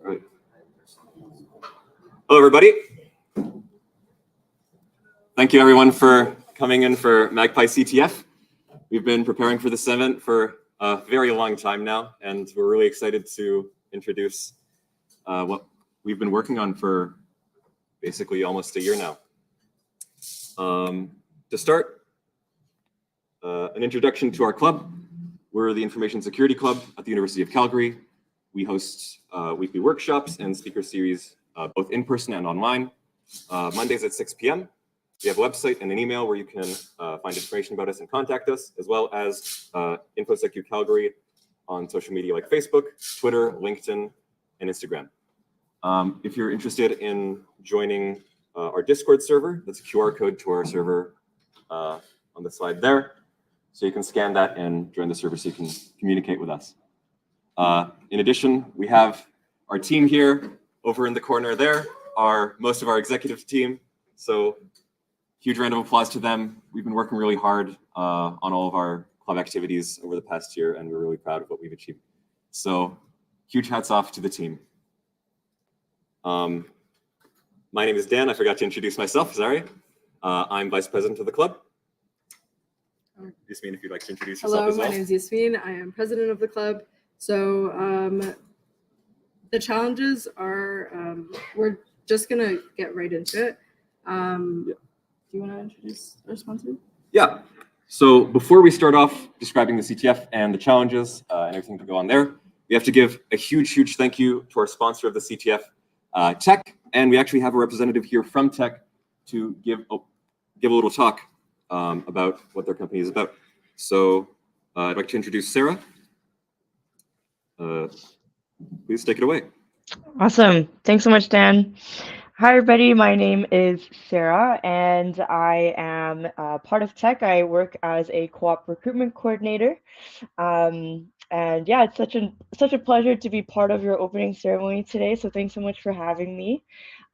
All right. Hello, everybody. Thank you, everyone, for coming in for Magpie CTF. We've been preparing for this event for a very long time now, and we're really excited to introduce what we've been working on for basically almost a year now. To start, an introduction to our club. We're the Information Security Club at the University of Calgary. We host weekly workshops and speaker series, both in person and online, Mondays at 6 p.m. We have a website and an email where you can find information about us and contact us, as well as InfoSecu Calgary on social media like Facebook, Twitter, LinkedIn, and Instagram. If you're interested in joining our Discord server, that's a QR code to our server on the slide there. So you can scan that and join the server so you can communicate with us. In addition, we have our team here. Over in the corner there are most of our executive team. So huge round of applause to them. We've been working really hard on all of our club activities over the past year, and we're really proud of what we've achieved. So huge hats off to the team. My name is Dan. I forgot to introduce myself, sorry. I'm vice president of the club. Yasmin, if you'd like to introduce yourself as well. Hello, my name is Yasmin. I am president of the club. So the challenges are, we're just going to get right into it. Do you want to introduce our sponsor? Yeah. So before we start off describing the CTF and the challenges and everything to go on there, we have to give a huge thank you to our sponsor of the CTF, Tech. And we actually have a representative here from Tech to give a little talk about what their company is about. So I'd like to introduce Sarah. Please take it away. Awesome. Thanks so much, Dan. Hi, everybody. My name is Sarah, and I am part of Tech. I work as a co-op recruitment coordinator. And yeah, it's such a pleasure to be part of your opening ceremony today. So thanks so much for having me.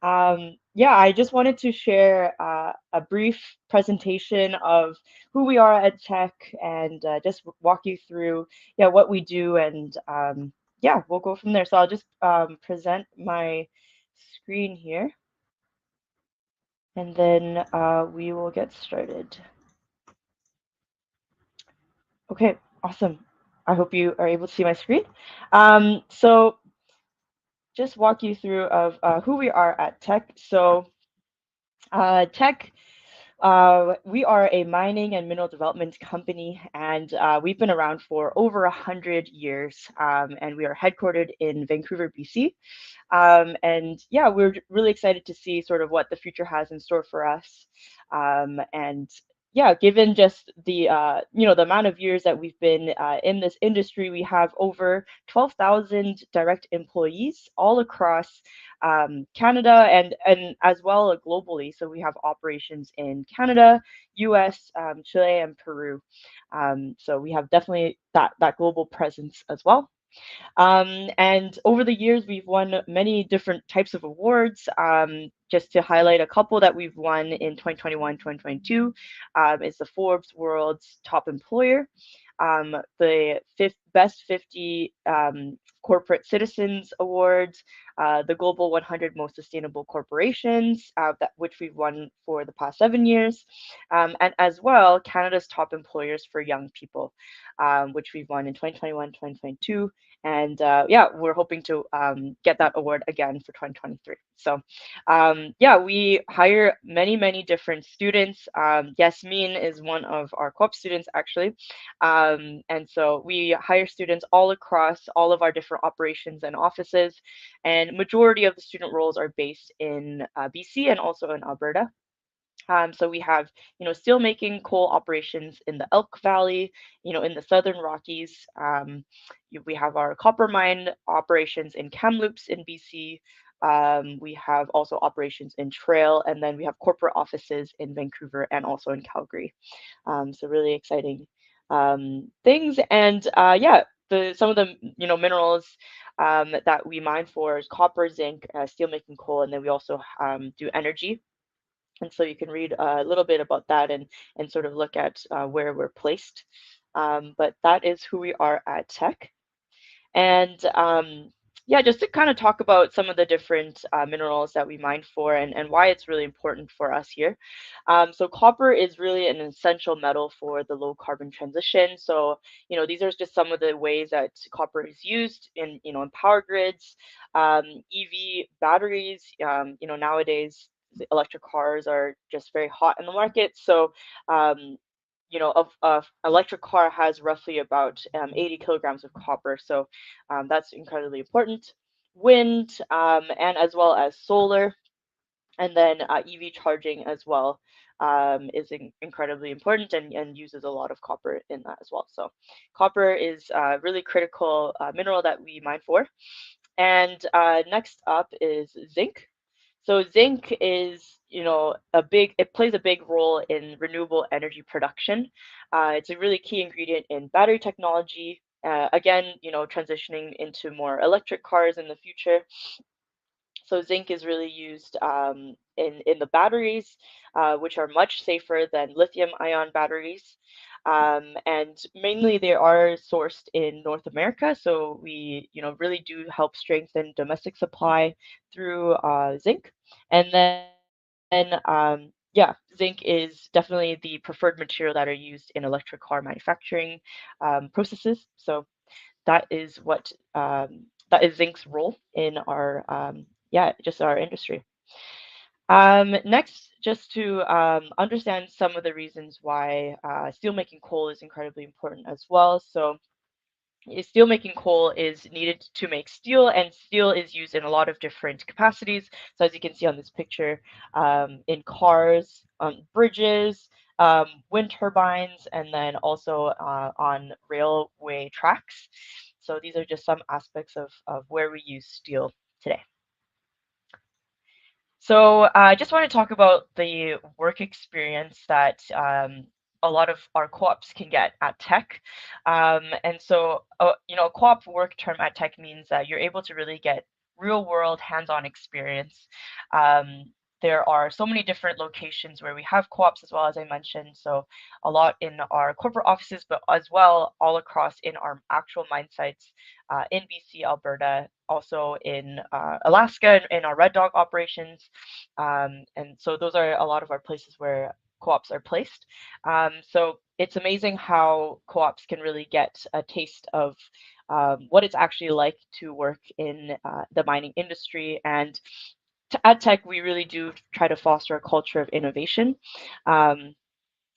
Yeah, I just wanted to share a brief presentation of who we are at Tech and just walk you through what we do, and yeah, we'll go from there. So I'll just present my screen here, and then we will get started. Okay, awesome. I hope you are able to see my screen. So just walk you through of who we are at Tech. So Tech, we are a mining and mineral development company, and we've been around for over 100 years, and we are headquartered in Vancouver, BC. And yeah, we're really excited to see sort of what the future has in store for us. And yeah, given just the the amount of years that we've been in this industry, we have over 12,000 direct employees all across Canada and as well globally. So we have operations in Canada, US, Chile, and Peru. So we have definitely that global presence as well. And over the years, we've won many different types of awards. Just to highlight a couple that we've won in 2021, 2022, is the Forbes World's Top Employer, the Best 50 Corporate Citizens Awards, the Global 100 Most Sustainable Corporations, which we've won for the past 7 years, and as well Canada's Top Employers for Young People, which we've won in 2021, 2022, and yeah, we're hoping to get that award again for 2023. So yeah, we hire many different students. Yasmin is one of our co-op students, actually, and so we hire students all across all of our different operations and offices, and majority of the student roles are based in BC and also in Alberta. So we have, steelmaking coal operations in the Elk Valley, in the Southern Rockies. We have our copper mine operations in Kamloops in BC. We have also operations in Trail, and then we have corporate offices in Vancouver and also in Calgary. So really exciting things. And yeah, some of the minerals that we mine for is copper, zinc, steelmaking coal, and then we also do energy. And so you can read a little bit about that and sort of look at where we're placed. But that is who we are at Tech. And yeah, just to kind of talk about some of the different minerals that we mine for and why it's really important for us here. So copper is really an essential metal for the low carbon transition. So, these are just some of the ways that copper is used in power grids, EV batteries. Nowadays, the electric cars are just very hot in the market. So, um, of electric car has roughly about 80 kilograms of copper. So that's incredibly important. Wind, and as well as solar, and then EV charging as well is incredibly important and uses a lot of copper in that as well. So copper is a really critical mineral that we mine for. And next up is zinc. So zinc is, it plays a big role in renewable energy production. It's a really key ingredient in battery technology. Again, transitioning into more electric cars in the future. So zinc is really used in the batteries, which are much safer than lithium-ion batteries. And mainly they are sourced in North America. So we, really do help strengthen domestic supply through zinc. And then, yeah, zinc is definitely the preferred material that are used in electric car manufacturing processes. So that is zinc's role in our just our industry. Next, just to understand some of the reasons why steelmaking coal is incredibly important as well. So steelmaking coal is needed to make steel, and steel is used in a lot of different capacities. So as you can see on this picture, in cars, on bridges, wind turbines, and then also on railway tracks. So these are just some aspects of where we use steel today. So I just want to talk about the work experience that a lot of our co-ops can get at Tech. And so, a co-op work term at Tech means that you're able to really get real world hands-on experience. There are so many different locations where we have co-ops as well, as I mentioned. So a lot in our corporate offices, but as well all across in our actual mine sites in BC, Alberta, also in Alaska in our Red Dog operations. And so those are a lot of our places where co-ops are placed. So it's amazing how co-ops can really get a taste of what it's actually like to work in the mining industry. And at Tech, we really do try to foster a culture of innovation.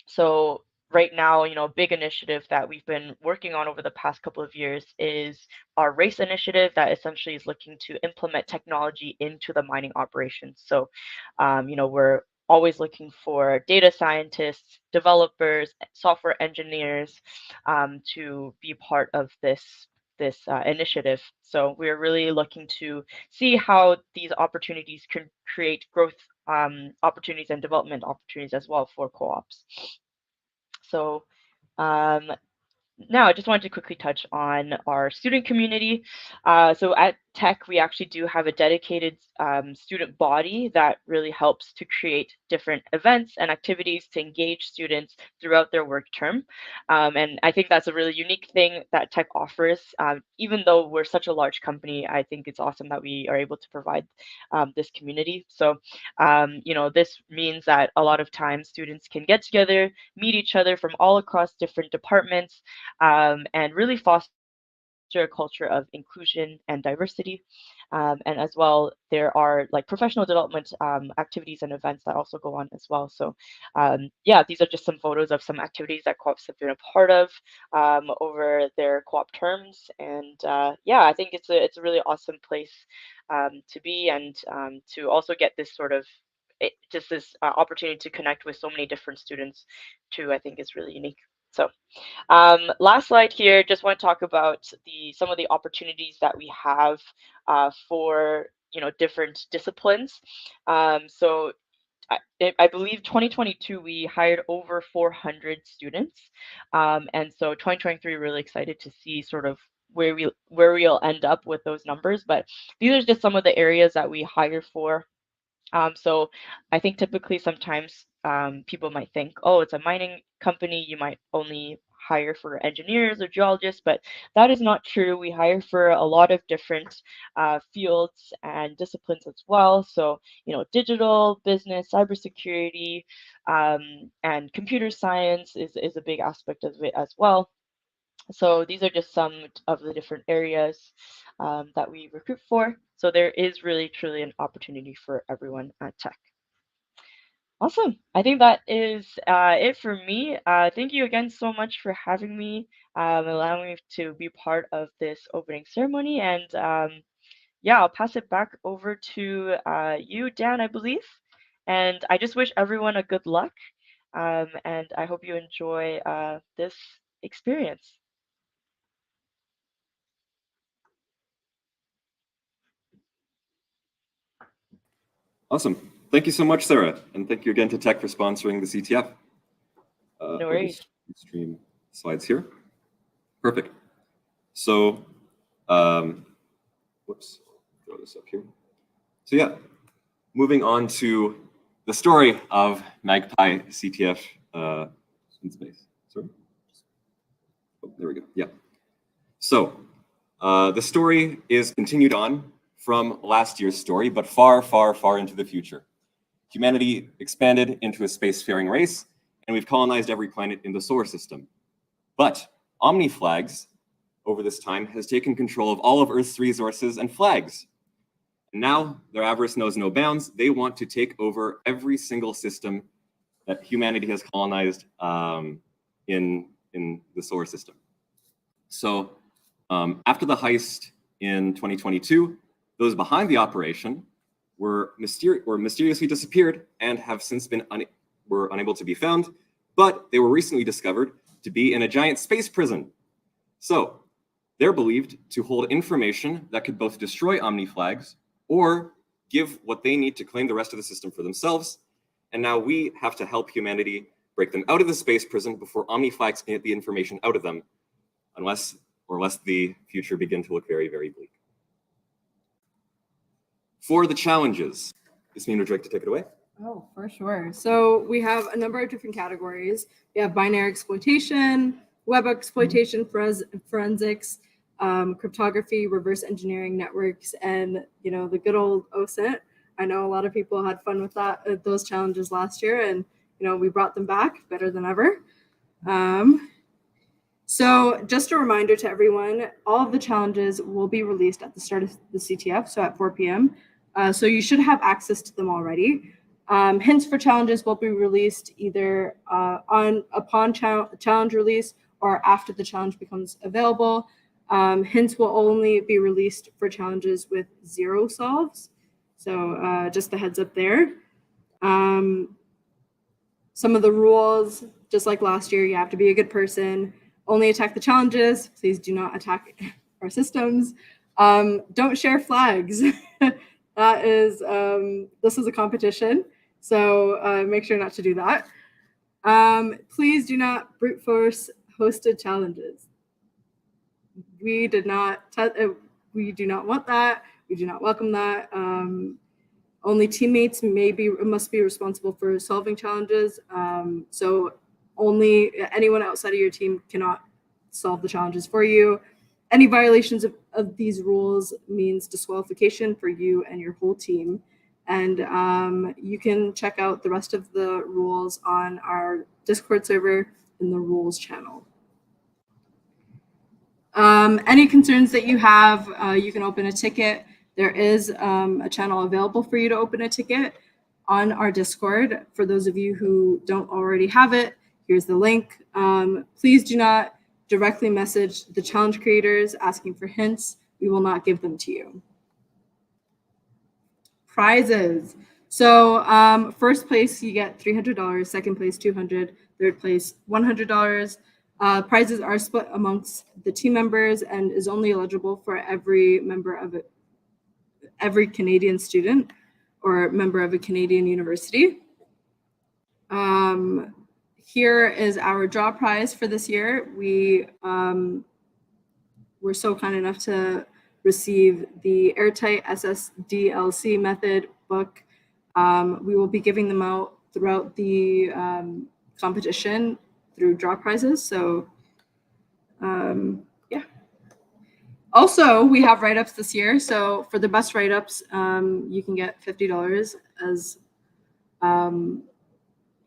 So right now, a big initiative that we've been working on over the past couple of years is our race initiative that essentially is looking to implement technology into the mining operations. So, we're always looking for data scientists, developers, software engineers to be part of this initiative. So we're really looking to see how these opportunities can create growth opportunities and development opportunities as well for co-ops. So um, now, I just wanted to quickly touch on our student community. So at Tech, we actually do have a dedicated student body that really helps to create different events and activities to engage students throughout their work term. And I think that's a really unique thing that Tech offers. Even though we're such a large company, I think it's awesome that we are able to provide this community. So, this means that a lot of times students can get together, meet each other from all across different departments, and really foster a culture of inclusion and diversity. And as well, there are like professional development activities and events that also go on as well. So yeah, these are just some photos of some activities that co-ops have been a part of over their co-op terms. And yeah, I think it's a really awesome place to be, and to also get this sort of just this opportunity to connect with so many different students too, I think is really unique. So last slide here, just want to talk about some of the opportunities that we have for different disciplines. So I believe 2022 we hired over 400 students, and so 2023 really excited to see sort of where we'll end up with those numbers. But these are just some of the areas that we hire for. So I think typically sometimes people might think, oh, it's a mining company, you might only hire for engineers or geologists, but that is not true. We hire for a lot of different fields and disciplines as well. So, digital, business, cybersecurity, and computer science is a big aspect of it as well. So these are just some of the different areas that we recruit for. So there is really, truly an opportunity for everyone at Tech. Awesome. I think that is it for me. Thank you again so much for having me, allowing me to be part of this opening ceremony. And yeah, I'll pass it back over to you, Dan, I believe. And I just wish everyone a good luck. And I hope you enjoy this experience. Awesome. Thank you so much, Sarah. And thank you again to Tech for sponsoring the CTF. No worries. Stream slides here. Perfect. So, whoops, throw this up here. So yeah, moving on to the story of Magpie CTF in space. Sorry. Oh, there we go. Yeah. So the story is continued on from last year's story, but far, far, far into the future. Humanity expanded into a spacefaring race, and we've colonized every planet in the solar system. But Omni-Flags, over this time, has taken control of all of Earth's resources and flags. And now their avarice knows no bounds. They want to take over every single system that humanity has colonized in the solar system. So after the heist in 2022, those behind the operation were mysteriously disappeared and have since been were unable to be found, but they were recently discovered to be in a giant space prison. So they're believed to hold information that could both destroy Omni-Flags or give what they need to claim the rest of the system for themselves. And now we have to help humanity break them out of the space prison before Omni-Flags can get the information out of them, unless the future begin to look very, very bleak. For the challenges, Yasmin, would you like to take it away? Oh, for sure. So we have a number of different categories. We have binary exploitation, web exploitation, forensics, cryptography, reverse engineering networks, and the good old OSINT. I know a lot of people had fun with those challenges last year, and we brought them back better than ever. So just a reminder to everyone, all of the challenges will be released at the start of the CTF, so at 4 p.m. So you should have access to them already. Hints for challenges will be released either upon challenge release or after the challenge becomes available. Hints will only be released for challenges with 0 solves. So just a heads up there. Some of the rules, just like last year, you have to be a good person. Only attack the challenges. Please do not attack our systems. Don't share flags. That is, this is a competition, so make sure not to do that. Please do not brute force hosted challenges. We do not want that. We do not welcome that. Only teammates must be responsible for solving challenges. So only anyone outside of your team cannot solve the challenges for you. Any violations of these rules means disqualification for you and your whole team. And you can check out the rest of the rules on our Discord server in the rules channel. Any concerns that you have, you can open a ticket. There is a channel available for you to open a ticket on our Discord. For those of you who don't already have it, here's the link. Please do not directly message the challenge creators asking for hints. We will not give them to you. Prizes. So first place, you get $300. Second place, $200. Third place, $100. Prizes are split amongst the team members and is only eligible for every member of it, every Canadian student or member of a Canadian university. Here is our draw prize for this year. We were so kind enough to receive the Airtight SSDLC method book. We will be giving them out throughout the competition through draw prizes. So Yeah. Also, we have write-ups this year. So for the best write-ups, you can get $50 as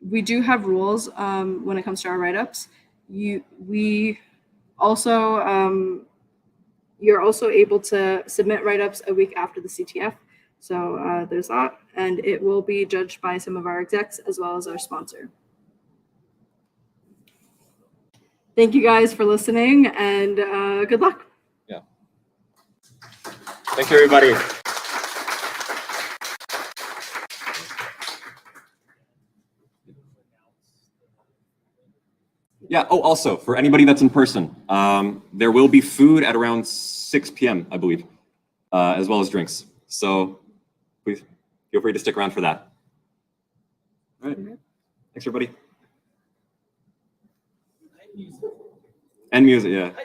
we do have rules when it comes to our write-ups. We also you're also able to submit write-ups a week after the CTF. So there's that, and it will be judged by some of our execs as well as our sponsor. Thank you guys for listening, and good luck. Yeah. Thank you, everybody. Yeah. Oh, also, for anybody that's in person, there will be food at around 6 p.m., I believe, as well as drinks. So please feel free to stick around for that. All right. Thanks, everybody. And music, yeah.